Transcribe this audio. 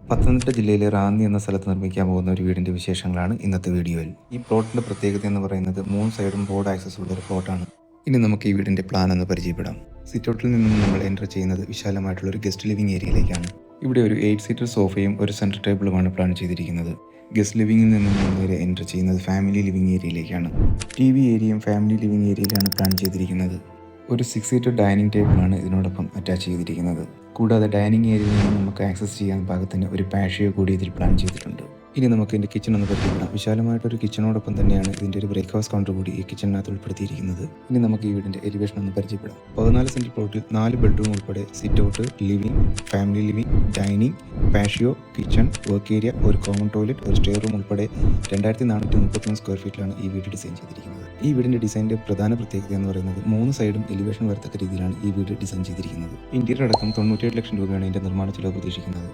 പത്തനംതിട്ട ജില്ലയിലെ റാന്നി എന്ന സ്ഥലത്ത് നിർമ്മിക്കാൻ പോകുന്ന ഒരു വീടിൻ്റെ വിശേഷങ്ങളാണ് ഇന്നത്തെ വീഡിയോയിൽ. ഈ പ്ലോട്ടിൻ്റെ പ്രത്യേകത എന്ന് പറയുന്നത് 3 സൈഡും റോഡ് ആക്സസ് ഉള്ള ഒരു പ്ലോട്ടാണ്. ഇനി നമുക്ക് ഈ വീടിൻ്റെ പ്ലാൻ ഒന്ന് പരിചയപ്പെടാം. സിറ്റൗട്ടിൽ നിന്നും നമ്മൾ എൻ്റർ ചെയ്യുന്നത് വിശാലമായിട്ടുള്ള ഒരു ഗസ്റ്റ് ലിവിംഗ് ഏരിയയിലേക്കാണ്. ഇവിടെ ഒരു 8 സീറ്റർ സോഫയും ഒരു സെൻറ്റർ ടേബിളുമാണ് പ്ലാൻ ചെയ്തിരിക്കുന്നത്. ഗസ്റ്റ് ലിവിംഗിൽ നിന്നും നമ്മൾ നേരെ എൻ്റർ ചെയ്യുന്നത് ഫാമിലി ലിവിംഗ് ഏരിയയിലേക്കാണ്. TV ഏരിയയും ഫാമിലി ലിവിംഗ് ഏരിയയിലാണ് പ്ലാൻ ചെയ്തിരിക്കുന്നത്. ഒരു 6 സീറ്റർ ഡൈനിങ് ടേബിളാണ് ഇതിനോടൊപ്പം അറ്റാച്ച് ചെയ്തിരിക്കുന്നത്. കൂടാതെ ഡൈനിങ് ഏരിയയിൽ നിന്ന് നമുക്ക് ആക്സസ് ചെയ്യാൻ പാകത്തിന് ഒരു പാഷ്യോ കൂടി ഇതിൽ പ്ലാൻ ചെയ്തിട്ടുണ്ട്. ഇനി നമുക്ക് ഇതിൻ്റെ കിച്ചൺ ഒന്ന് പരിചയപ്പെടാം. വിശാലമായിട്ടൊരു കിച്ചണോടൊപ്പം തന്നെയാണ് ഇതിൻ്റെ ഒരു ബ്രേക്ക്ഫാസ്റ്റ് കൗണ്ടർ കൂടി ഈ കിച്ചണിനകത്ത് ഉൾപ്പെടുത്തിയിരിക്കുന്നത്. ഇനി നമുക്ക് ഈ വീടിൻ്റെ എലിവേഷൻ ഒന്ന് പരിചയപ്പെടാം. 14 സെൻറ്റ് പ്ലോട്ടിൽ 4 ബെഡ്റൂം ഉൾപ്പെടെ sit out, living, family living, dining, patio, kitchen, work area, ഒരു കോമൺ ടോയ്ലറ്റ്, ഒരു സ്റ്റെയർ റൂം ഉൾപ്പെടെ 2433 സ്ക്വയർ ഫീറ്റിലാണ് ഈ വീട് ഡിസൈൻ ചെയ്തിരിക്കുന്നത്. ഈ വീടിൻ്റെ ഡിസൈനിൻ്റെ പ്രധാന പ്രത്യേകത എന്ന് പറയുന്നത് 3 സൈഡും എലിവേഷൻ വരത്തക്ക രീതിയിലാണ് ഈ വീട് ഡിസൈൻ ചെയ്തിരിക്കുന്നത്. ഇന്റീരിയർ അടക്കം 98 ലക്ഷം രൂപയാണ് ഇതിൻ്റെ നിർമ്മാണ ചിലവ് പ്രതീക്ഷിക്കുന്നത്.